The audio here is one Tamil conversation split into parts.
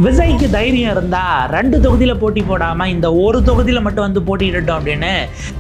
விஜய்க்கு தைரியம் இருந்தா 2 தொகுதியில போட்டி போடாம இந்த ஒரு தொகுதியில மட்டும் வந்து போட்டியிடட்டும் அப்படின்னு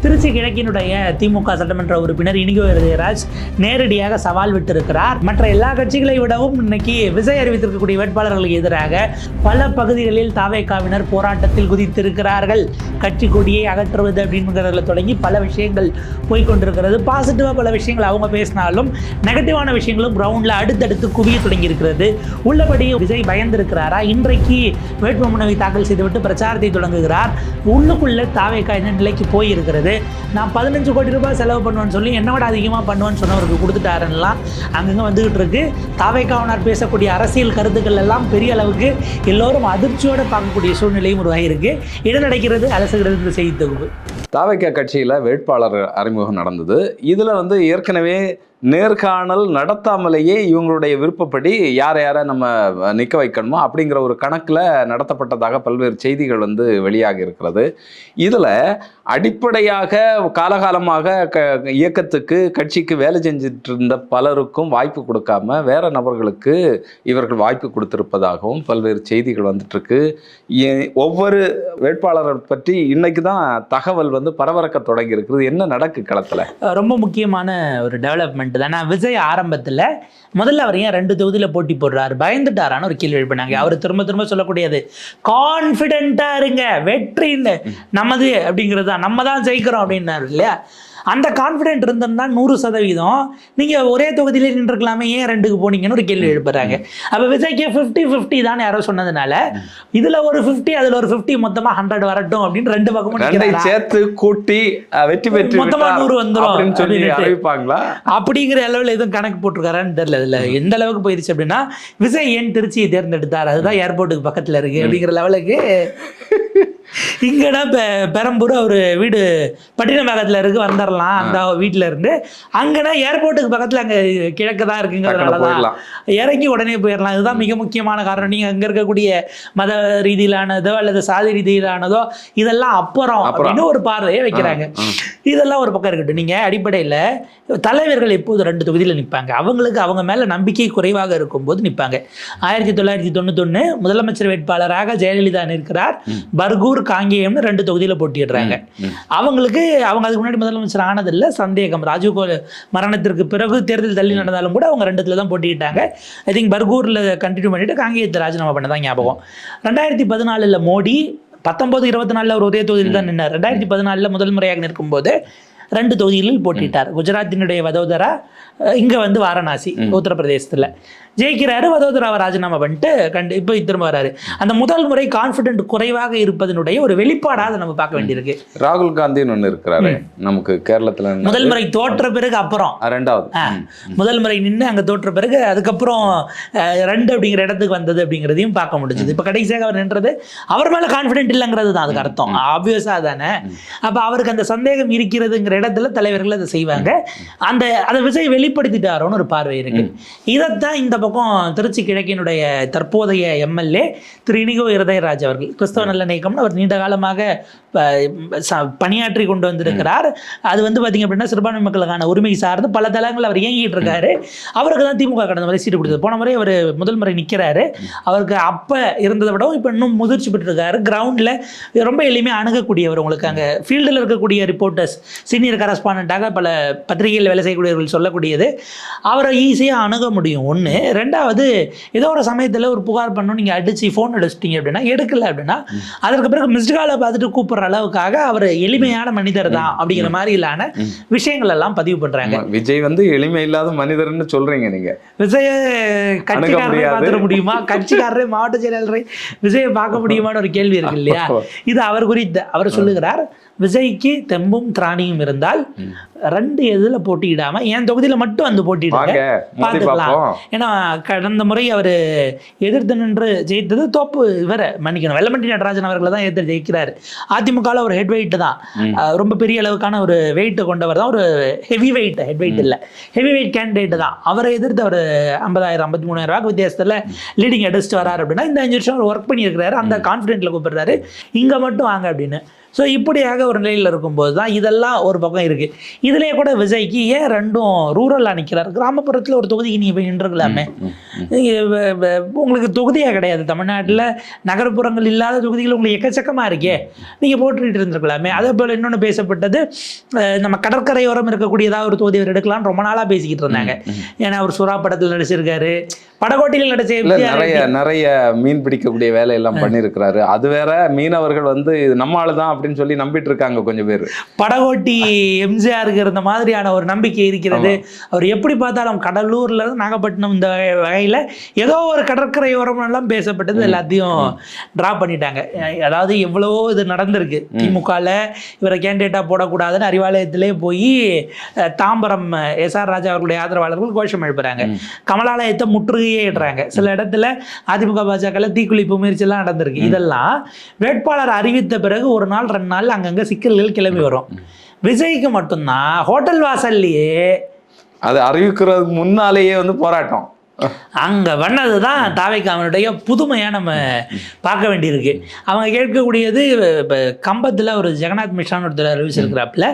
திருச்சி கிழக்கினுடைய திமுக சட்டமன்ற உறுப்பினர் இனிகோ இருதயராஜ் நேரடியாக சவால் விட்டிருக்கிறார். மற்ற எல்லா கட்சிகளை விடவும் இன்னைக்கு விஜய் அறிவித்திருக்கக்கூடிய வேட்பாளர்களுக்கு எதிராக பல பகுதிகளில் தாவேகாவினர் போராட்டத்தில் குதித்திருக்கிறார்கள். கட்சி கொடியை அகற்றுவது அப்படிங்கிறதுல தொடங்கி பல விஷயங்கள் போய்கொண்டிருக்கிறது. பாசிட்டிவா பல விஷயங்கள் அவங்க பேசினாலும் நெகட்டிவான விஷயங்களும் கிரவுண்ட்ல அடுத்தடுத்து குவிய தொடங்கி இருக்கிறது. உள்ளபடி விஜய் பயந்திருக்கிறாரா? இன்றைக்கு வேட்புமனுவை தாக்கல் செய்துவிட்டு பிரச்சாரத்தை தொடங்குகிறார். உள்ளுக்குள்ள தாவேகா என்ன நிலைக்கு போயிருக்கிறது? நான் 15 கோடி ரூபாய் செலவு பண்ணுவேன்னு சொல்லி என்னோட அதிகமாக பண்ணுவேன்னு சொன்னவருக்கு கொடுத்துட்டாருன்னெலாம் அங்கங்கே வந்துகிட்டு இருக்கு. தாவேகாவினர் பேசக்கூடிய அரசியல் கருத்துக்கள் எல்லாம் பெரிய அளவுக்கு எல்லோரும் அதிர்ச்சியோடு பார்க்கக்கூடிய சூழ்நிலையும் உருவாகியிருக்கு. என்ன நடக்கிறது அலசுகிறது இந்த செய்தி தொகுப்பு. தாவேகா கட்சியில் வேட்பாளர் அறிமுகம் நடந்தது. இதில் ஏற்கனவே நேர்காணல் நடத்தாமலேயே இவங்களுடைய விருப்பப்படி யாரை நம்ம நிற்க வைக்கணுமோ அப்படிங்கிற ஒரு கணக்கில் நடத்தப்பட்டதாக பல்வேறு செய்திகள் வெளியாகி இருக்கிறது. இதில் அடிப்படையாக காலகாலமாக இயக்கத்துக்கு கட்சிக்கு வேலை செஞ்சிட்டு இருந்த பலருக்கும் வாய்ப்பு கொடுக்காம வேற நபர்களுக்கு இவர்கள் வாய்ப்பு கொடுத்திருப்பதாகவும் பல்வேறு செய்திகள் வந்துட்டுருக்கு. ஒவ்வொரு வேட்பாளரை பற்றி இன்னைக்கு தான் தகவல் பரபரக்க தொடங்கி இருக்குது. என்ன நடக்கு களத்தில்? ரொம்ப முக்கியமான ஒரு டெவலப்மெண்ட் தானே. விஜய் ஆரம்பத்தில் முதல்ல அவர் ஏன் 2 தொகுதியில் போட்டி போடுறாரு, பயந்துட்டாரான்னு ஒரு கேள்வி எழுப்பினாங்க. அவர் திரும்ப திரும்ப சொல்லக்கூடியது கான்ஃபிடென்ட்டா இருங்க, வெற்றின்னு நமது அப்படிங்கிறது தான், நம்ம தான் ஜெயிக்கிறோம் அப்படின்னாரு இல்லையா? அந்த கான்ஃபிடென்ட் இருந்ததுன்னா 100% நீங்கள் ஒரே தொகுதியிலே நின்றுக்கலாமே, ஏன் 2க்கு போனீங்கன்னு ஒரு கேள்வி எழுப்புறாங்க. அப்போ விஜய்க்கு 50-50 தான் யாரோ சொன்னதுனால இதில் ஒரு 50 அதில் ஒரு 50 மொத்தமாக 100 வரட்டும் அப்படின்னு 2 பக்கமும் சேர்த்து கூட்டி வெற்றி பெற்று மொத்தமாக 100 வந்துடும் அறிவிப்பாங்களா அப்படிங்கிற அளவில் எதுவும் கணக்கு போட்டிருக்காரான்னு தெரியல. இதில் எந்த அளவுக்கு போயிடுச்சு அப்படின்னா விஜய் ஏன் திருச்சியை தேர்ந்தெடுத்தார், அதுதான் ஏர்போர்ட்டுக்கு பக்கத்தில் இருக்குது அப்படிங்கிற லெவலுக்கு. இங்கன்னா இப்போ பெரம்பூர் அவர் வீடு பட்டினப்பாக்கத்தில் இருக்குது, வந்துடலாம் அந்த வீட்டில் இருந்து. அங்கன்னா ஏர்போர்ட்டுக்கு பக்கத்தில் அங்கே கிழக்கு தான் இருக்குங்கிறதுனால தான் இறங்கி உடனே போயிடலாம். இதுதான் மிக முக்கியமான காரணம். நீங்கள் அங்கே இருக்கக்கூடிய மத ரீதியிலானதோ அல்லது சாதி ரீதியிலானதோ இதெல்லாம் அப்புறம் அப்படின்னு ஒரு பார்வையை வைக்கிறாங்க. இதெல்லாம் ஒரு பக்கம் இருக்கட்டும். நீங்கள் அடிப்படையில் தலைவர்கள் எப்போது 2 தொகுதியில் நிற்பாங்க, அவங்களுக்கு அவங்க மேலே நம்பிக்கை குறைவாக இருக்கும்போது நிற்பாங்க. 1991 முதலமைச்சர் வேட்பாளராக ஜெயலலிதா நிற்கிறார். பர்கூர் காங்கேயம்னு 2 தொகுதியில் போட்டிடுறாங்க. அவங்களுக்கு அவங்க அதுக்கு முன்னாடி முதலமைச்சர் ஆனதில்லை, சந்தேகம். ராஜீவ் மரணத்திற்கு பிறகு தேர்தல் தள்ளி நடந்தாலும் கூட அவங்க 2 தான் போட்டிட்டாங்க. ஐ திங்க் பர்கூரில் கண்டினியூ பண்ணிட்டு காங்கேயத்தை ராஜினாமா பண்ணதான் ஞாபகம். 2014 மோடி 19-24 ஒரு ஒரே தொகுதியில் தான் நின்னார். 2014 முதல் முறையாக நிற்கும்போது 2 தொகுதிகளில் போட்டிட்டார். குஜராத்தினுடைய வதோதரா, இங்கே வாரணாசி உத்தரப்பிரதேசத்தில் ஜெயிக்கிறாரு. வதோதராவை ராஜினாமா பண்ணிட்டு இப்போ திரும்ப வராரு. அந்த முதல் முறை கான்ஃபிடென்ட் குறைவாக இருப்பதனுடைய ஒரு வெளிப்பாடாக அதை நம்ம பார்க்க வேண்டியிருக்கு. ராகுல் காந்தின்னு ஒன்று இருக்கிறாரு நமக்கு கேரளத்தில். முதல் முறை தோற்ற பிறகு அப்புறம் 2வது முதல் முறை நின்று அங்கே தோற்ற பிறகு அதுக்கப்புறம் 2 அப்படிங்கிற இடத்துக்கு வந்தது அப்படிங்கிறதையும் பார்க்க முடிஞ்சது. இப்போ கடைசியாக அவர் நின்றது அவர் மேலே கான்ஃபிடென்ட் இல்லைங்கிறது தான் அதுக்கு அர்த்தம். ஆப்வியஸாக தானே. அப்போ அவருக்கு அந்த சந்தேகம் இருக்கிறதுங்கிற இடத்துல தலைவர்கள் அதை செய்வாங்க. அதை விஜய் வெளிப்படுத்திட்டாரோன்னு ஒரு பார்வை இருக்கு. இதைத்தான் இந்த பக்கம் திருச்சி கிழக்கினுடைய தற்போதைய எம்எல்ஏ திரு இனிகோ இருதயராஜ் அவர்கள், கிறிஸ்தவ நல்ல இயக்கம்னு அவர் நீண்ட காலமாக பணியாற்றி கொண்டு வந்திருக்கிறார். அது பார்த்தீங்க அப்படின்னா சிறுபான்மை மக்களுக்கான உரிமை சார்ந்து பல தளங்கள் அவர் இயங்கிட்டு இருக்காரு. அவருக்கு தான் திமுக கடந்த முறை சீட்டு கொடுத்தது. போன முறை அவர் முதல் முறை நிற்கிறாரு. அவருக்கு அப்போ இருந்ததை விடவும் இப்போ இன்னும் முதிர்ச்சி பெற்றிருக்காரு. கிரவுண்டில் ரொம்ப எளிமையாக அணுகக்கூடியவர். உங்களுக்கு அங்கே ஃபீல்டில் இருக்கக்கூடிய ரிப்போர்ட்டர்ஸ், சீனியர் கரஸ்பாண்டண்ட்டாக பல பத்திரிகையில் வேலை செய்யக்கூடியவர்கள் சொல்லக்கூடியது அவரை ஈஸியாக அணுக முடியும். ஒன்று. 2வது, ஏதோ ஒரு சமயத்தில் ஒரு புகார் பண்ணணும், நீங்கள் அடிச்சு ஃபோன் அடிச்சிட்டிங்க அப்படின்னா எடுக்கல அப்படின்னா அதற்கு பிறகு மிஸ்டு காலை பார்த்துட்டு கூப்பிட்ற அளவுக்காக அவர் எளிமையான மனிதர் தான் அப்படிங்கிற மாதிரி இல்லான விஷயங்கள் எல்லாம் பதிவு பண்றாங்க. விஜய் எளிமை இல்லாத மனிதர்னு சொல்றீங்க நீங்க. விஜய கட்சிக்காரரை பார்த்துட முடியுமா? கட்சிக்காரரை மாவட்ட செயலாளரை விஜயை பார்க்க முடியுமான்னு ஒரு கேள்வி இருக்கு இல்லையா? இது அவர் குறித்து அவர் சொல்லுகிறார். விஜய்க்கு தெம்பும் திராணியும் இருந்தால் 2 எதில் போட்டியிடாம என் தொகுதியில் மட்டும் போட்டியிடாங்க பார்த்துக்கலாம். ஏன்னா கடந்த முறை அவர் எதிர்த்து நின்று ஜெயித்தது தோப்பு இவரை மன்னிக்கணும் வெல்லமண்டி நடராஜன் அவர்களை தான் எதிர்த்து ஜெயிக்கிறார். அதிமுகவில் ஒரு ஹெட் வெயிட் தான், ரொம்ப பெரிய அளவுக்கான ஒரு வெயிட்டை கொண்டவர் தான், ஒரு ஹெவி வெயிட், ஹெட் வெயிட் இல்லை ஹெவி வெயிட் கேண்டிடேட் தான். அவரை எதிர்த்து அவர் 50,000-53,000 ரூபாய்க்கு வித்தியாசத்தில் லீடிங் அடிச்சுட்டு வராரு அப்படின்னா இந்த 5 வருஷம் அவர் ஒர்க் பண்ணியிருக்கிறாரு. அந்த கான்ஃபிடென்ட்ல கூப்பிடுறாரு, இங்கே மட்டும் வாங்க அப்படின்னு. ஸோ இப்படியாக ஒரு நிலையில் இருக்கும்போது தான் இதெல்லாம் ஒரு பக்கம் இருக்குது. இதுலேயே கூட விஜய்க்கு ஏன் ரெண்டும் ரூரலாக நிற்கிறார், கிராமப்புறத்தில் ஒரு தொகுதிக்கு நீங்கள் போய் நின்றுக்கலாமே. உங்களுக்கு தொகுதியாக கிடையாது தமிழ்நாட்டில், நகர்ப்புறங்கள் இல்லாத தொகுதிகள் உங்களுக்கு எக்கச்சக்கமாக இருக்கே, நீங்கள் போட்டுக்கிட்டு இருந்திருக்கலாமே. அதே போல் இன்னொன்று பேசப்பட்டது, நம்ம கடற்கரையோரம் இருக்கக்கூடிய ஏதாவது ஒரு தொகுதி அவர் எடுக்கலாம்னு ரொம்ப நாளாக பேசிக்கிட்டு இருந்தாங்க. ஏன்னா அவர் சுறா படத்தில் நடிச்சிருக்காரு, படகோட்டியில் நடிச்ச நிறைய மீன் பிடிக்கக்கூடிய வேலையெல்லாம் பண்ணியிருக்கிறாரு. அது வேற, மீனவர்கள் வந்து இது நம்ம ஆளு தான் அப்படின்னு சொல்லி நம்பிட்டு இருக்காங்க கொஞ்சம் பேர். படகோட்டி எம்ஜிஆருக்கு இருந்த மாதிரியான ஒரு நம்பிக்கை இருக்கிறது. அவர் எப்படி பார்த்தாலும் கடலூர்ல இருந்து நாகப்பட்டினம் இந்த வகையில் ஏதோ ஒரு கடற்கரையோரம் எல்லாம் பேசப்பட்டது, எல்லாத்தையும் டிராப் பண்ணிட்டாங்க. அதாவது எவ்வளவோ இது நடந்திருக்கு. திமுகவில் இவரை கேண்டிடேட்டாக போடக்கூடாதுன்னு அறிவாலயத்திலே போய் தாம்பரம் எஸ்ஆர் ராஜா அவர்களுடைய ஆதரவாளர்கள் கோஷம் எழுப்புறாங்க. கமலாலயத்தை முற்றுகையே இடுறாங்க. சில இடத்துல அதிமுக பாஜக தீக்குளிப்பு முயற்சியெல்லாம் நடந்திருக்கு. இதெல்லாம் வேட்பாளர் அறிவித்த பிறகு ஒரு நாள் 2 நாள் அங்கங்க சிக்கல்கள் கிளம்பி வரும். விஜய்க்கு மட்டும்தான் ஹோட்டல் வாசல்லையே, அது அறிவிக்கிறதுக்கு முன்னாலேயே வந்து போராட்டம் அங்கே பண்ணது தான் தாவேக்காவினுடைய புதுமையாக நம்ம பார்க்க வேண்டியிருக்கு. அவங்க கேட்கக்கூடியது, இப்போ கம்பத்தில் ஒரு ஜெகநாத் மிஷான் ஒருத்தர் அறிவிச்சிருக்கிறாப்புல,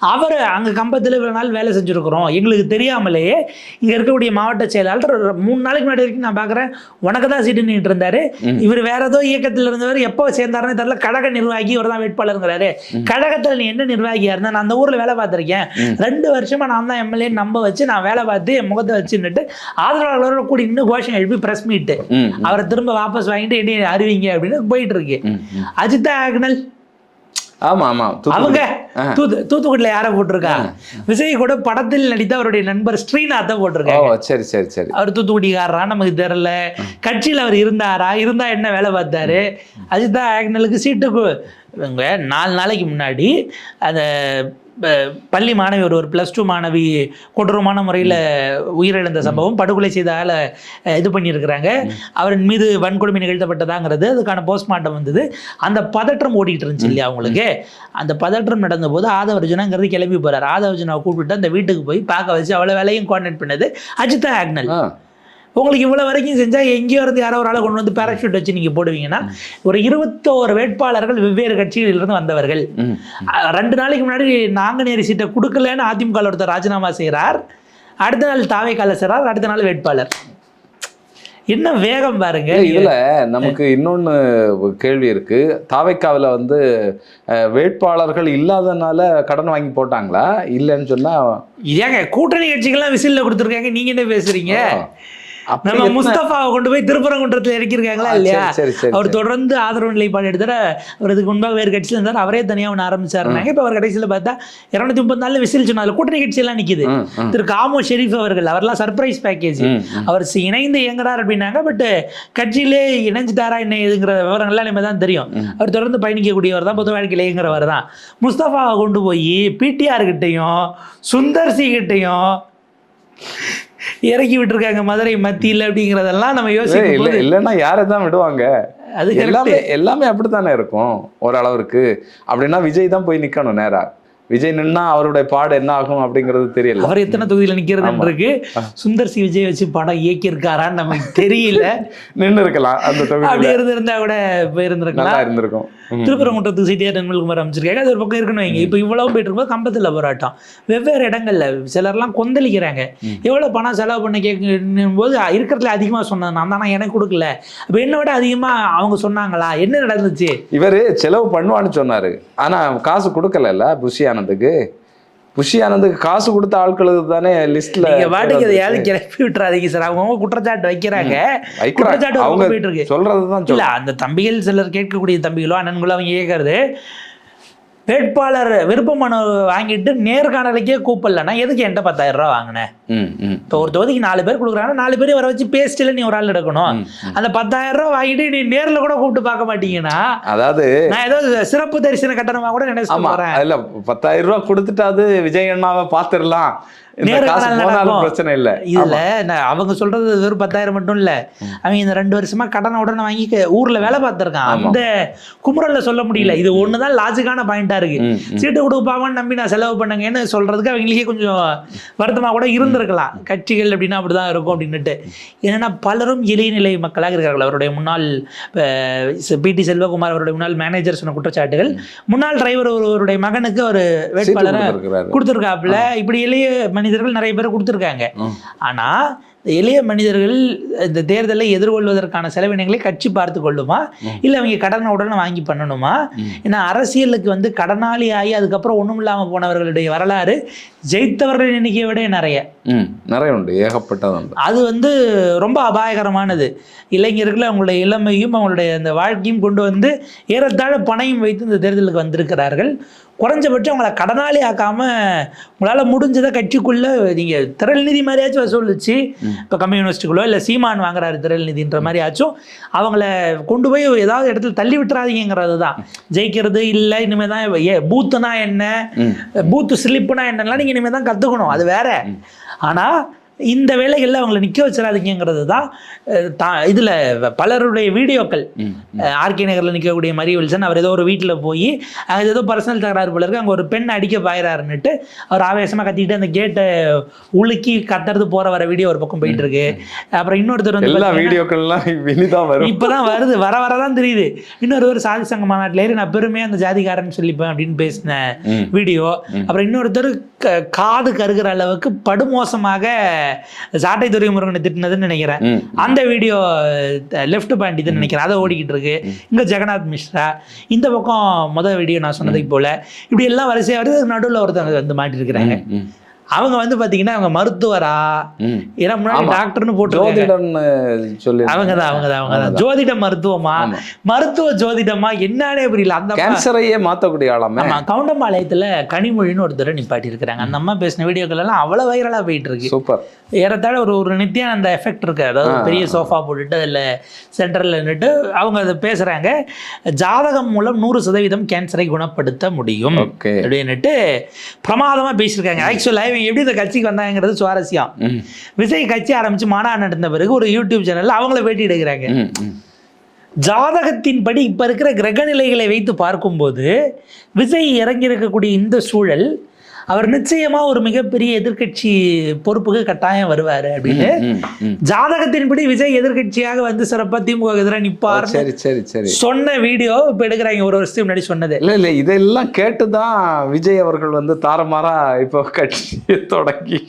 அவர் அங்கே கம்பத்தில் இவ்வளோ நாள் வேலை செஞ்சுருக்கிறோம், எங்களுக்கு தெரியாமலேயே இங்கே இருக்கக்கூடிய மாவட்ட செயலாளர் 3 நாளைக்கு முன்னாடி வரைக்கும் நான் பார்க்குறேன் உனக்கு தான் சீட்டு நின்றுட்டு இருந்தார், இவர் வேற ஏதோ இயக்கத்தில் இருந்தவர், எப்போ சேர்ந்தாருன்னு தெரியல, கழக நிர்வாகி இவர் தான் வேட்பாளருங்கிறாரு. கழகத்தில் நீ என்ன நிர்வாகியாக இருந்தால், நான் அந்த ஊரில் வேலை பார்த்துருக்கேன், 2 வருஷமாக நான் தான் எம்எல்ஏ நம்ப வச்சு நான் வேலை பார்த்து என் முகத்தை வச்சுன்னுட்டு ஆதரவாளர் கூடி இன்னும் கோஷம் எழுப்பி பிரஸ் மீட், அவரை திரும்ப வாபஸ் வாங்கிட்டு என்ன அறிவிங்க அப்படின்னு போயிட்டு இருக்கு. அஜிதா ஆக்னல், ஆமா ஆமா, அவங்க தூத்துக்குடியில யாரை போட்டிருக்கா, விஜய் கூட படத்தில் நடித்த அவருடைய நண்பர் ஸ்ரீநாத்தை போட்டிருக்காங்க. சரி சரி சரி, அவர் தூத்துக்குடிக்காரரா நமக்கு தெரியல, கட்சியில் அவர் இருந்தாரா, இருந்தா என்ன வேலை பார்த்தாரு. அஜிதா ஆக்னலுக்கு சீட்டுக்கு 4 நாளைக்கு முன்னாடி அந்த பள்ளி மாணவி ஒரு +2 மாணவி கொடூரமான முறையில் உயிரிழந்த சம்பவம், படுகொலை செய்தால இது பண்ணியிருக்கிறாங்க, அவரின் மீது வன்கொடுமை நிகழ்த்தப்பட்டதாங்கிறது, அதுக்கான போஸ்ட்மார்ட்டம் வந்தது. அந்த பதற்றம் ஓடிட்டு இருந்துச்சு இல்லையா அவங்களுக்கு. அந்த பதற்றம் நடந்தபோது ஆதவர்ஜுனாங்கிறது கிளம்பி போகிறார். ஆதவர்ஜுனாவை கூப்பிட்டு அந்த வீட்டுக்கு போய் பார்க்க வச்சு அவ்வளோ வேலையும் கோஆர்டினேட் பண்ணது அஜிதா ஆக்னல். உங்களுக்கு இவ்வளோ வரைக்கும் செஞ்சால் எங்கேயோ இருந்து யாரோ ஒரு ஆளை கொண்டு வந்து பேராஷூட் வச்சு நீங்கள் போடுவீங்கன்னா, ஒரு 21 வேட்பாளர்கள் வெவ்வேறு கட்சிகளிலிருந்து வந்தவர்கள். 2 நாளைக்கு முன்னாடி நாங்குநேரி சீட்டை கொடுக்கலன்னு அதிமுக ஒருத்தர் ராஜினாமா செய்கிறார், அடுத்த நாள் தாவேக்கால செய்கிறார், அடுத்த நாள் வேட்பாளர். என்ன வேகம் பாருங்க. இதுல நமக்கு இன்னொன்னு கேள்வி இருக்கு. தாவேக்காவில் வந்து வேட்பாளர்கள் இல்லாதனால கடன் வாங்கி போட்டாங்களா, இல்லைன்னு சொன்னா ஏங்க கூட்டணி கட்சிகள்லாம் விசில்ல கொடுத்துருக்காங்க, நீங்க என்ன பேசுறீங்க? நம்ம முஸ்தபாவை கொண்டு போய் திருப்பரங்குன்றத்தில் இறக்கிருக்காங்களா இல்லையா? அவர் தொடர்ந்து ஆதரவு நிலைப்பாடு எடுத்தார். அவர் இதுக்கு முன்பாக வேறு கட்சியில் இருந்தார், அவரே தனியாக ஒன்று ஆரம்பிச்சாருனாங்க. இப்போ அவர் கடைசியில் பார்த்தா 234 விசில் சொன்னார். கூட்டணி கட்சியெல்லாம் நிற்கிது. திரு காமோ ஷெரீஃப் அவர்கள், அவர்லாம் சர்ப்ரைஸ் பேக்கேஜ், அவர் இணைந்து இயங்குறார் அப்படின்னாங்க. பட் கட்சியிலே இணைஞ்சிட்டாரா என்ன இதுங்கிற விவரங்கள்லாம் நம்ம தான் தெரியும். அவர் தொடர்ந்து பயணிக்கக்கூடியவர் தான், பொது வாழ்க்கையில் இயங்குறவர் தான். முஸ்தபாவை கொண்டு போய் பிடிஆர் கிட்டையும் சுந்தர்சி கிட்டையும் இறக்கி விட்டுருக்காங்க மதுரை மத்தியில் அப்படிங்கிறதெல்லாம் நம்ம யோசிக்கணும். இல்லைன்னா யாரை தான் விடுவாங்க? அது எல்லாமே அப்படித்தானே இருக்கும் ஓரளவுக்கு. அப்படின்னா விஜய் தான் போய் நிக்கணும் நேரா. விஜய் நின்னா அவருடைய பாடு என்ன ஆகும் அப்படிங்கிறது தெரியல. அவர் எத்தனை தொகுதியில் நிற்கிறதுன்றிருக்கு. சுந்தர் சி விஜய் வச்சு படம் இயக்கியிருக்காரான்னு நமக்கு தெரியல. நின்று இருக்கலாம் அந்த தொகுதி, அப்படி இருந்திருந்தா கூட இருந்திருக்கும். திருப்பரங்குன்றத்துக்கு சிடிஆர் நிர்மல்குமார் அமைச்சிருக்காங்க, அது ஒரு பக்கம் இருக்கணும். இங்கே இப்போ இவ்வளவு போயிட்டு இருக்கும்போது கம்பத்தில் போராட்டம் வெவ்வேறு இடங்கள்ல சிலர்லாம் கொந்தளிக்கிறாங்க. எவ்வளோ பணம் செலவு பண்ண கேட்கும் போது இருக்கிறதுல அதிகமாக சொன்னது நான் தானே, எனக்கு கொடுக்கல. அப்போ என்னை விட அதிகமாக அவங்க சொன்னாங்களா, என்ன நடந்துச்சு? இவர் செலவு பண்ணுவான்னு சொன்னாரு, ஆனா காசு கொடுக்கல. புஷி ஆனந்துக்கு காசு கொடுத்த ஆட்களுக்கு தானே லிஸ்ட்ல. நீங்க பாட்டுக்கு அதை யாரும் கிளப்பி விட்டுறாதீங்க சார். அவங்க குற்றச்சாட்டு வைக்கிறாங்க, குற்றச்சாட்டு அவங்க போயிட்டு இருக்கு. சொல்றதுதான் இல்ல, அந்த தம்பிகள் சிலர் கேட்கக்கூடிய தம்பிகளோ அண்ணன்களோ அவங்க கேட்கறது, வேட்பாளர் விருப்ப மனு வாங்கிட்டு நேர்காணலுக்கே கூப்பிடலன்னா எதுக்கு என்கிட்ட 10,000 ரூபா வாங்கினேன்? இப்போ ஒரு தொகுதிக்கு 4 பேர் கொடுக்குறாங்கன்னா 4 பேர் வர வச்சு பேஸ்டில் நீ ஒரு ஆள் எடுக்கணும். அந்த 10,000 ரூபா வாங்கிட்டு நீ நேரில் கூட கூப்பிட்டு பார்க்க மாட்டீங்கன்னா, அதாவது நான் ஏதோ சிறப்பு தரிசன கட்டணமாக கூட நினைச்சு போறேன். இல்ல 10,000 ரூபா கொடுத்துட்டு அது விஜய் அண்ணாவை பார்த்துடலாம் இந்த காசு போனாலும் பிரச்சனை இல்லை. இதுல அவங்க சொல்றது வெறும் 10,000 மட்டும் இல்ல, அவங்க இந்த 2 வருஷமா கடனை உடனே வாங்கி ஊர்ல வேலை பார்த்திருக்கான். அந்த குமுறல்ல சொல்ல முடியல. இது ஒண்ணுதான் லாஜிக்கான பாயிண்டா இருக்கு. சீட்டு கொடுப்பாங்கன்னு நம்பி நான் செலவு பண்ணுங்கன்னு சொல்றதுக்கு அவங்களுக்கே கொஞ்சம் வருத்தமா கூட இருந்திருக்கலாம். கட்சிகள் அப்படின்னா அப்படிதான் இருக்கும் அப்படின்னுட்டு. ஏன்னா பலரும் இளைநிலை மக்களாக இருக்கிறார்கள். அவருடைய முன்னாள் பிடி செல்வகுமார் அவருடைய முன்னாள் மேனேஜர் சொன்ன குற்றச்சாட்டுகள், முன்னாள் டிரைவர் ஒருவருடைய மகனுக்கு ஒரு வேட்பாளரை கொடுத்துருக்காப்புல. இப்படி எளிய மனிதர்கள் நிறைய பேர் கொடுத்துருக்காங்க. ஆனா எளிய மனிதர்கள் இந்த தேர்தலை எதிர்கொள்வதற்கான செலவினங்களை கட்சி பார்த்து கொள்ளுமா, இல்லை அவங்க கடனை உடனே வாங்கி பண்ணணுமா? ஏன்னா அரசியலுக்கு வந்து கடனாளி ஆகி அதுக்கப்புறம் ஒன்றும் இல்லாமல் போனவர்களுடைய வரலாறு ஜெயித்தவர்கள் எண்ணிக்கையை விட நிறைய உண்டு, ஏகப்பட்டது உண்டு. அது வந்து ரொம்ப அபாயகரமானது. இளைஞர்கள் அவங்களுடைய இளமையும் அவங்களுடைய அந்த வாழ்க்கையும் கொண்டு வந்து ஏறத்தாழ பணையும் வைத்து இந்த தேர்தலுக்கு வந்திருக்கிறார்கள். குறைஞ்சபட்சம் அவங்கள கடனாளி ஆக்காம உங்களால் முடிஞ்சதை கட்சிக்குள்ள நீங்கள் திரள் நிதி மாதிரியாச்சும் வசூலிச்சு, இப்போ கம்யூனிஸ்டுகளோ இல்லை சீமான் வாங்குறாரு திரள் நிதின்ற மாதிரி ஆச்சும் அவங்கள கொண்டு போய் ஏதாவது இடத்துல தள்ளி விட்டுறாதீங்கிறது தான். ஜெயிக்கிறது இல்லை, இனிமேல் தான் பூத்துனா என்ன, பூத்து ஸ்லிப்புனா என்னன்னா நீங்கள் இனிமேல் தான் கற்றுக்கணும், அது வேற. ஆனால் இந்த வேலைகளில் அவங்களை நிற்க வச்சிடாதீங்கிறது தான். இதில் பலருடைய வீடியோக்கள், ஆர்கே நகரில் நிற்கக்கூடிய மரி வில்சன், அவர் ஏதோ ஒரு வீட்டில் போய் அங்கே ஏதோ பர்சனல் தகராறு போல இருக்கு, அங்கே ஒரு பெண் அடிக்க பாயிறாருன்னுட்டு அவர் ஆவேசமாக கத்திக்கிட்டு அந்த கேட்டை உலுக்கி கத்துறது போகிற வர வீடியோ ஒரு பக்கம் போயிட்டு இருக்கு. அப்புறம் இன்னொருத்தர் வந்து வீடியோக்கள்லாம் இப்போதான் வருது, வர வரதான் தெரியுது. இன்னொருவர் சாதி சங்க மாநாட்டில் ஏறி நான் பெருமையாக அந்த ஜாதிகாரன் சொல்லிப்பேன் அப்படின்னு பேசின வீடியோ. அப்புறம் இன்னொருத்தர் காது கருகிற அளவுக்கு படுமோசமாக சாட்டை துரைமுருகனை திட்டினதுன்னு நினைக்கிறேன். அந்த வீடியோ லெஃப்ட் பாயிண்ட் இதுன்னு நினைக்கிறேன், அதை ஓடிக்கிட்டு இருக்கு. இங்க ஜெகநாத் மிஸ்ரா, இந்த பக்கம் முதல் வீடியோ நான் சொன்னதுக்கு போல இப்படி எல்லாம் வரிசையா வருது. நடுவில் ஒருத்தவங்க வந்து மாட்டி இருக்கிறாங்க. அவங்க வந்து பாத்தீங்கன்னா அவங்க மருத்துவரா, ஏன்னா முன்னாடி டாக்டர்னு போட்டு அவங்கதான் ஜோதிட மருத்துவமா, மருத்துவ ஜோதிடமா என்னன்னே புரியல. அந்த கேன்சரையே மாத்தக்கூடிய ஆளாமே. கவுண்டம்பாளையத்துல கனிமொழின்னு ஒரு தடவை நிப்பாட்டி இருக்கிறாங்க. அந்த அம்மா பேசின வீடியோக்கள் எல்லாம் அவ்வளவு வைரலா போயிட்டு இருக்கு. சூப்பர். ஏறத்தாழ ஒரு நித்தியானந்த எஃபெக்ட் இருக்கு. அதாவது பெரிய சோஃபா போட்டுட்டு அதில் சென்டரில் நின்றுட்டு அவங்க அதை பேசுகிறாங்க. ஜாதகம் மூலம் 100% கேன்சரை குணப்படுத்த முடியும் அப்படின்னுட்டு பிரமாதமாக பேசியிருக்காங்க. ஆக்சுவலாக இவங்க எப்படி இந்த கட்சிக்கு வந்தாங்கிறது சுவாரஸ்யம். விஜய் கட்சி ஆரம்பித்து மாநாடு நடந்த பிறகு ஒரு யூடியூப் சேனலில் அவங்கள பேட்டி எடுக்கிறாங்க. ஜாதகத்தின்படி இப்போ இருக்கிற கிரகநிலைகளை வைத்து பார்க்கும்போது விஜய் இறங்கியிருக்கக்கூடிய இந்த சூழல் அவர் நிச்சயமா ஒரு மிகப்பெரிய எதிர்கட்சி பொறுப்புக்கு கட்டாயம் வருவாரு அப்படின்னு ஜாதகத்தின்படி விஜய் எதிர்கட்சியாக வந்து சிறப்பா திமுக எதிராக நிப்பார் சொன்ன வீடியோ இப்ப எடுக்கிறாங்க. ஒரு வருஷத்துக்கு முன்னாடி சொன்னது இல்ல இதெல்லாம் கேட்டுதான் விஜய் அவர்கள் வந்து தாரமாரா இப்போ கட்சியை தொடங்கி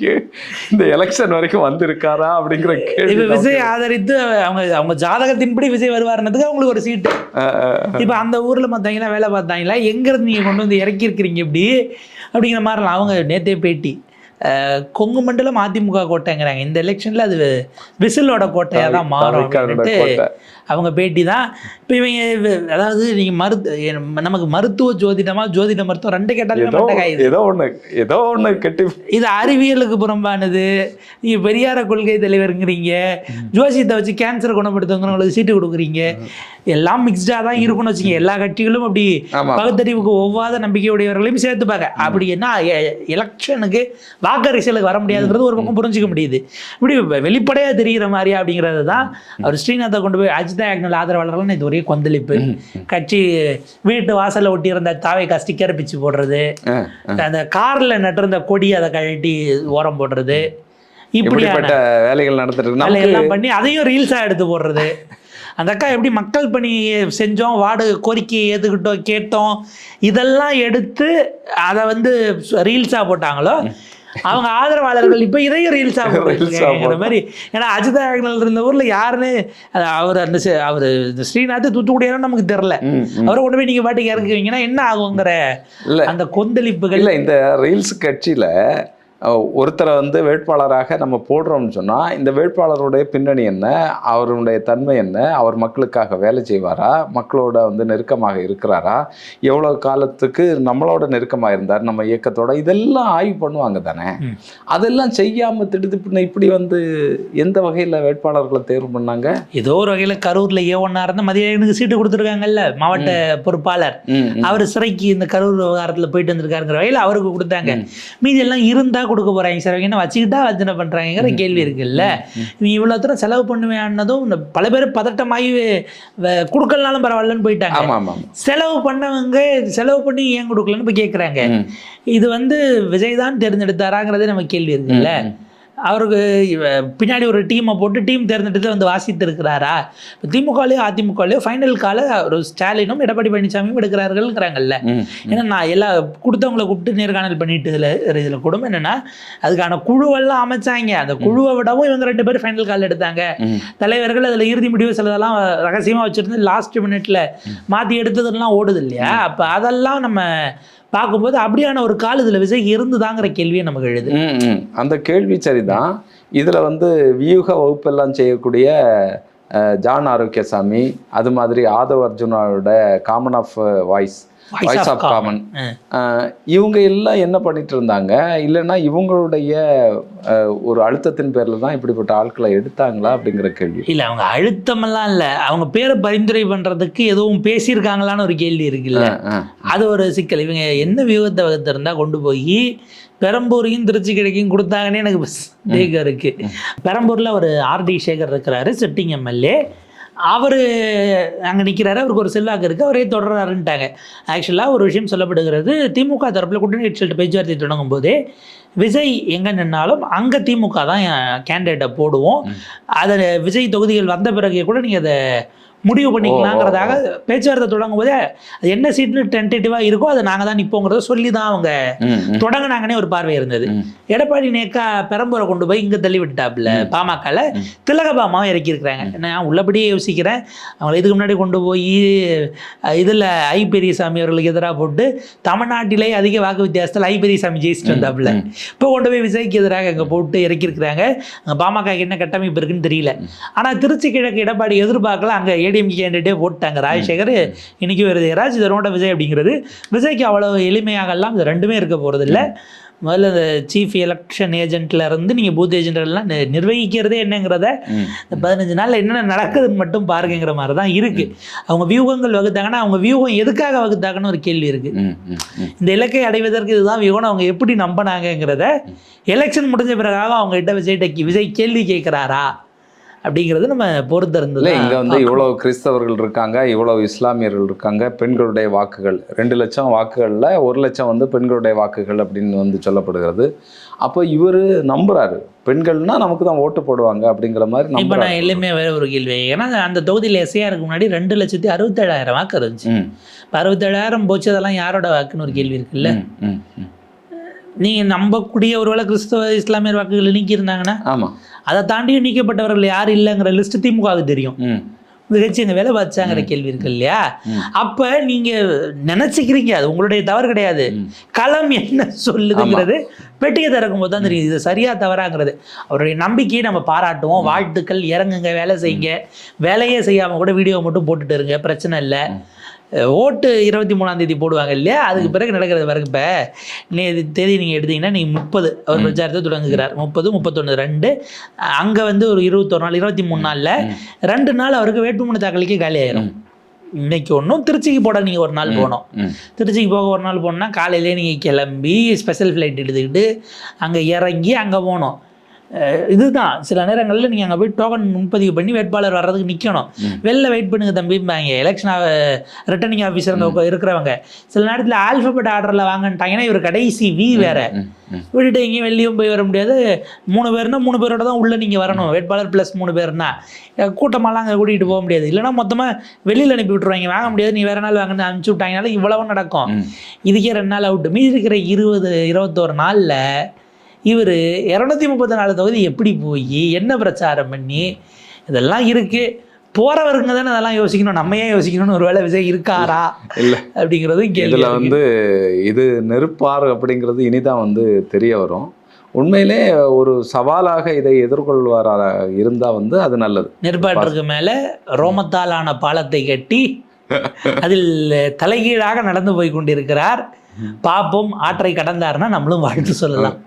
இந்த எலெக்ஷன் வரைக்கும் வந்திருக்காரா அப்படிங்கிற இப்ப விஜய் ஆதரித்து அவங்க ஜாதகத்தின்படி விஜய் வருவாருன்றதுக்கு அவங்களுக்கு ஒரு சீட்டு. இப்ப அந்த ஊர்ல மத்தவங்க வேலை பார்த்தாங்களா, எங்க இருந்து நீங்க கொண்டு வந்து இறக்கி இருக்கிறீங்க இப்படி அப்படிங்கிற மாதிரி அவங்க நேத்தே பேட்டி. கொங்கு மண்டலம் அதிமுக கோட்டைங்கிறாங்க. இந்த எலெக்ஷன்ல அது விசிலோட கோட்டையாக தான் மாறும் அப்படின்ட்டு அவங்க பேட்டி தான். இப்போ இவங்க அதாவது நீங்கள் நமக்கு மருத்துவ ஜோதிட மருத்துவம் ரெண்டு கேட்டாலும் ஏதோ ஒன்று கெட்டி இது அறிவியலுக்கு புறம்பானது. நீங்கள் பெரியார கொள்கை தலைவருங்கிறீங்க, ஜோசியத்தை வச்சு கேன்சர் குணப்படுத்துங்கிறவங்களுக்கு சீட்டு கொடுக்குறீங்க. எல்லாம் மிக்ஸ்டாக தான் இருக்குன்னு வச்சுக்கோங்க. எல்லா கட்சிகளும் அப்படி பகுத்தறிவுக்கு ஒவ்வாத நம்பிக்கையுடையவர்களையும் சேர்த்துப்பாங்க. அப்படி என்ன எலெக்ஷனுக்கு வாக்கரிசலுக்கு வர முடியாதுங்கிறது ஒரு பக்கம் புரிஞ்சிக்க முடியுது. இப்படி வெளிப்படையா தெரிகிற மாதிரியா அப்படிங்கிறது தான் அவர் ஸ்ரீநாத்தை கொண்டு போய் அஜிதா ஆக்னல் ஆதரவாளர்கள் இது ஒரே கொந்தளிப்பு. கட்சி வீட்டு வாசல்ல ஒட்டி இருந்த தாவைக்கா ஸ்டிக்கர் பிச்சு போடுறது, அந்த கார்ல நட்டிருந்த கொடி அதை கழட்டி ஓரம் போடுறது, இப்படிப்பட்ட வேலைகள் நடத்துறது வேலையெல்லாம் பண்ணி அதையும் ரீல்ஸா எடுத்து போடுறது. அந்த அக்கா எப்படி மக்கள் பணி செஞ்சோம், வார்டு கோரிக்கையை ஏற்றுக்கிட்டோம், கேட்டோம், இதெல்லாம் எடுத்து அதை வந்து ரீல்ஸாக போட்டாங்களோ அவங்க ஆதரவாளர்கள் இப்போ இதையும் ரீல்ஸாக போடுற மாதிரி. ஏன்னா அஜிதா இருந்த ஊரில் யாருன்னு அவர் அவர் ஸ்ரீநாத் தூத்துக்குடியாரும் நமக்கு தெரில. அவரை கொண்டு போய் நீங்கள் பாட்டுக்கு இறக்குவீங்கன்னா என்ன ஆகுங்கிற அந்த கொந்தளிப்புகள். இல்லை இந்த ரீல்ஸ் கட்சியில் ஒருத்தரை வந்து வேட்பாளராக நம்ம போடுறோம்னு சொன்னால் இந்த வேட்பாளருடைய பின்னணி என்ன, அவருடைய தன்மை என்ன, அவர் மக்களுக்காக வேலை செய்வாரா, மக்களோட வந்து நெருக்கமாக இருக்கிறாரா, எவ்வளோ காலத்துக்கு நம்மளோட நெருக்கமாக இருந்தார் நம்ம இயக்கத்தோட, இதெல்லாம் ஆய்வு பண்ணுவாங்க தானே. அதெல்லாம் செய்யாமல் திடுதிப்புன்னு இப்படி வந்து எந்த வகையில் வேட்பாளர்களை தேர்வு பண்ணாங்க? ஏதோ ஒரு வகையில் கரூரில் ஏ1 இருந்து மதியானுக்கு சீட்டு கொடுத்துருக்காங்கல்ல மாவட்ட பொறுப்பாளர், அவர் சிறைக்கு இந்த கரூர் விவகாரத்தில் போயிட்டு வந்திருக்காருங்கிற வகையில் அவருக்கு கொடுத்தாங்க. மீதி எல்லாம் இருந்தால் கொடுக்க போறாங்க சார், அவங்க என்ன வச்சுக்கிட்டா வச்சனை பண்றாங்கிற கேள்வி இருக்குல்ல. நீ இவ்வளவு தூரம் செலவு பண்ணுவேன்னதும் பல பேர் பதட்டமாகி கொடுக்கலனாலும் பரவாயில்லன்னு போயிட்டாங்க. செலவு பண்ணவங்க செலவு பண்ணி ஏன் கொடுக்கலன்னு போய் கேட்குறாங்க. இது விஜய் தான் தேர்ந்தெடுத்தாராங்கிறதே நம்ம கேள்வி இருக்குல்ல. அவருக்கு பின்னாடி ஒரு டீமை போட்டு டீம் தேர்ந்தெடுத்து வாசித்து இருக்கிறாரா? இப்போ திமுகலையோ அதிமுகலையோ ஃபைனல் கால ஒரு ஸ்டாலினும் எடப்பாடி பழனிசாமியும் எடுக்கிறார்கள்ங்கிறாங்கல்ல. ஏன்னா நான் எல்லா கொடுத்தவங்களை கூப்பிட்டு நேர்காணல் பண்ணிட்டு இதில் குடும்பம் என்னன்னா, அதுக்கான குழுவெல்லாம் அமைச்சாங்க. அந்த குழுவை விடவும் இவங்க 2 பேர் ஃபைனல் கால் எடுத்தாங்க. தலைவர்கள் அதில் இறுதி முடிவு சிலதெல்லாம் ரகசியமாக வச்சுருந்து லாஸ்ட் மினிட்ல மாற்றி எடுத்ததெல்லாம் ஓடுது இல்லையா? அப்போ அதெல்லாம் நம்ம பார்க்கும்போது அப்படியான ஒரு கால் இதில் விஜய் இருந்துதாங்கிற கேள்வியை நமக்கு எழுது. அந்த கேள்வி சரிதான். இதில் வியூக வகுப்பெல்லாம் செய்யக்கூடிய ஜான் ஆரோக்கியசாமி, அது மாதிரி ஆதவ் அர்ஜுனாவோட common of voice of common, இவங்க எல்லாம் என்ன பண்ணிட்டு இருந்தாங்க? இல்லைன்னா இவங்களுடைய ஒரு அழுத்தத்தின் பேர்ல தான் இப்படிப்பட்ட ஆட்களை எடுத்தாங்களா அப்படிங்கிற கேள்வி. இல்லை, அவங்க அழுத்தமெல்லாம் இல்லை, அவங்க பேரை பரிந்துரை பண்றதுக்கு எதுவும் பேசியிருக்காங்களான்னு ஒரு கேள்வி இருக்குல்ல. அது ஒரு சிக்கல். இவங்க என்ன வியூகத்தை வகுத்திருந்தா கொண்டு போய் பெரம்பூரையும் திருச்சி கிடைக்கும் கொடுத்தாங்கன்னு எனக்கு தேகம் இருக்கு. பெரம்பூர்ல ஒரு ஆர்டி சேகர் இருக்கிறாரு, சிட்டிங் எம்எல்ஏ. அவர் அங்கே நிற்கிறாரு, அவருக்கு ஒரு செல்வாக்கு இருக்குது, அவரே தொடர்றாருன்ட்டாங்க. ஆக்சுவலாக ஒரு விஷயம் சொல்லப்படுகிறது, திமுக தரப்பில் கூட்டணி கட்சிகள்கிட்ட பேச்சுவார்த்தை தொடங்கும் போதே விஜய் எங்கே நின்னாலும் அங்கே திமுக தான் கேண்டிடேட்டை போடுவோம், அதை விஜய் தொகுதிகள் வந்த பிறகு கூட நீங்கள் அதை முடிவு பண்ணிக்கலாங்கிறதாக பேச்சுவார்த்தை தொடங்கும் போதே அது என்ன சீட்னு டென்டேட்டிவாக இருக்கோ அதை நாங்கள் தான் நிற்போங்கிறத சொல்லி தான் அவங்க தொடங்கினாங்கன்னே ஒரு பார்வை இருந்தது. எடப்பாடி நேக்கா பெரம்பூரை கொண்டு போய் இங்கே தள்ளி விட்டுட்டாப்புல. பாமகவில் திலகபாமாவும் இறக்கியிருக்கிறாங்க. நான் உள்ளபடியே யோசிக்கிறேன், அவங்களை இதுக்கு முன்னாடி கொண்டு போய் இதில் ஐ பெரியசாமி அவர்களுக்கு எதிராக போட்டு தமிழ்நாட்டிலே அதிக வாக்கு வித்தியாசத்தில் ஐ பெரியசாமி ஜெயிச்சுட்டு வந்தாப்புல. இப்போ கொண்டு போய் விஜய்க்கு எதிராக அங்கே போட்டு இறக்கியிருக்கிறாங்க. அங்கே பாமக என்ன கட்டமைப்பு இருக்குன்னு தெரியல. ஆனால் திருச்சி கிழக்கு எடப்பாடி எதிர்பார்க்கல, அங்கே ஏடிஎம்கே கேண்டிடேட்டே போட்டாங்க. ராஜசேகர் இன்னைக்கு வருது, ராஜ் இதனோட விஜய் அப்படிங்கிறது விஜய்க்கு அவ்வளவு எளிமையாகலாம் இது ரெண்டுமே இருக்க போகிறது இல்லை. முதல்ல இந்த சீஃப் எலெக்ஷன் ஏஜென்ட்ல இருந்து நீங்கள் பூத் ஏஜென்ட்லாம் நிர்வகிக்கிறதே என்னங்கிறத 15 நாளில் என்னென்ன நடக்குதுன்னு மட்டும் பாருங்கிற மாதிரி தான் இருக்குது. அவங்க வியூகங்கள் வகுத்தாங்கன்னா அவங்க வியூகம் எதுக்காக வகுத்தாங்கன்னு ஒரு கேள்வி இருக்குது. இந்த இலக்கை அடைவதற்கு இதுதான் வியூகம் அவங்க எப்படி நம்பினாங்கிறத எலெக்ஷன் முடிஞ்ச பிறகாக அவங்க கிட்ட விஜய் கேள்வி கேட்குறாரா அப்படிங்கிறது நம்ம பொறுத்திருந்தது. இங்கே இவ்வளவு கிறிஸ்தவர்கள் இருக்காங்க, இவ்வளவு இஸ்லாமியர்கள் இருக்காங்க, பெண்களுடைய வாக்குகள் 2 லட்சம் வாக்குகளில் 1 லட்சம் பெண்களுடைய வாக்குகள் அப்படின்னு சொல்லப்படுகிறது. அப்போ இவர் நம்புறாரு, பெண்கள்னா நமக்கு தான் ஓட்டு போடுவாங்க அப்படிங்கிற மாதிரி. இப்போ நான் எல்லாமே வேற ஒரு கேள்வி, ஏன்னா அந்த தொகுதியில் எஸ்ஐஆருக்கு முன்னாடி 2,67,000 வாக்கு இருந்துச்சு. இப்போ 67,000 போச்சு, அதெல்லாம் யாரோட வாக்குன்னு ஒரு கேள்வி இருக்குல்ல. நீங்கள் நம்பக்கூடிய ஒருவேளை கிறிஸ்தவ இஸ்லாமியர் வாக்குகள் நீக்கியிருந்தாங்கன்னா, ஆமாம், அதை தாண்டியும் நீக்கப்பட்டவர்கள் யார் இல்லைங்கிற லிஸ்ட் திமுகவுக்கு தெரியும். கட்சி எங்கள் வேலை பார்த்தாங்கிற கேள்வி இருக்கு இல்லையா? அப்போ நீங்கள் நினச்சிக்கிறீங்க, அது உங்களுடைய தவறு கிடையாது. களம் என்ன சொல்லுதுங்கிறது பெட்டியை திறக்கும் போது தான் தெரியுது இது சரியா தவறாங்கிறது. அவருடைய நம்பிக்கையை நம்ம பாராட்டுவோம், வாழ்த்துக்கள், இறங்குங்க, வேலை செய்யுங்க. வேலையே செய்யாமல் கூட வீடியோ மட்டும் போட்டுட்டு இருங்க, பிரச்சனை இல்லை. ஓட்டு 23ஆம் தேதி போடுவாங்க இல்லையா? அதுக்கு பிறகு நடக்கிறது பிறகு இப்போ தேதி நீங்கள் எடுத்தீங்கன்னா நீங்கள் 30 அவர் பிரச்சாரத்தை தொடங்குகிறார். 30, 31, 2 அங்கே ஒரு 21 நாள் 23 நாளில் 2 நாள் அவருக்கு வேட்புமனு தாக்கலுக்கே காலி ஆயிரும். இன்னைக்கு ஒன்றும் திருச்சிக்கு போட நீங்கள் ஒரு நாள் போகணும். திருச்சிக்கு போக ஒரு நாள் போனோம்னா காலையிலே நீங்கள் கிளம்பி ஸ்பெஷல் ஃப்ளைட் எடுத்துக்கிட்டு அங்கே இறங்கி அங்கே போகணும். இதுதான் சில நேரங்களில் நீங்கள் அங்கே போய் டோக்கன் முன்பதிவு பண்ணி வேட்பாளர் வர்றதுக்கு நிற்கணும். வெளில வெயிட் பண்ணுங்க தம்பிம்பாங்க. எலெக்ஷன் ரிட்டர்னிங் ஆஃபீஸர் இருக்கிறவங்க சில நேரத்தில் ஆல்ஃபபெட் ஆர்டரில் வாங்கிட்டாங்கன்னா இவர் கடைசி வி வேற விட்டுட்டு எங்கேயும் வெளியும் போய் வர முடியாது. 3 பேர்னா 3 பேரோட தான் உள்ளே நீங்கள் வரணும். வேட்பாளர் ப்ளஸ் 3 பேர்னா கூட்டமெல்லாம் அங்கே கூட்டிகிட்டு போக முடியாது. இல்லைனா மொத்தமாக வெளியில் அனுப்பி விட்ருவாங்க, வாங்க முடியாது, நீ வேறு நாள் வாங்கன்னு அனுப்பிச்சி விட்டாங்கனால இவ்வளவு நடக்கும். இதுக்கே 2 நாள் அவுட்டு. மீதி இருக்கிற 21 நாளில் இவர் 234 தொகுதி எப்படி போய் என்ன பிரச்சாரம் பண்ணி இதெல்லாம் இருக்குது. போகிறவருங்க தானே அதெல்லாம் யோசிக்கணும், நம்ம ஏன் யோசிக்கணும்னு ஒரு வேளை விஜய் இருக்காரா இல்லை அப்படிங்கிறது கேள்வி. இதில் இது நெருப்பார் அப்படிங்கிறது இனிதான் தெரிய வரும். உண்மையிலே ஒரு சவாலாக இதை எதிர்கொள்வாராக இருந்தால் அது நல்லது. நெருப்பாற்றுக்கு மேலே ரோமத்தாலான பாலத்தை கட்டி அதில் தலைகீழாக நடந்து போய் கொண்டிருக்கிறார். பாப்போம், ஆற்றை கடந்தாருன்னா நம்மளும் வாழ்த்து சொல்லலாம்.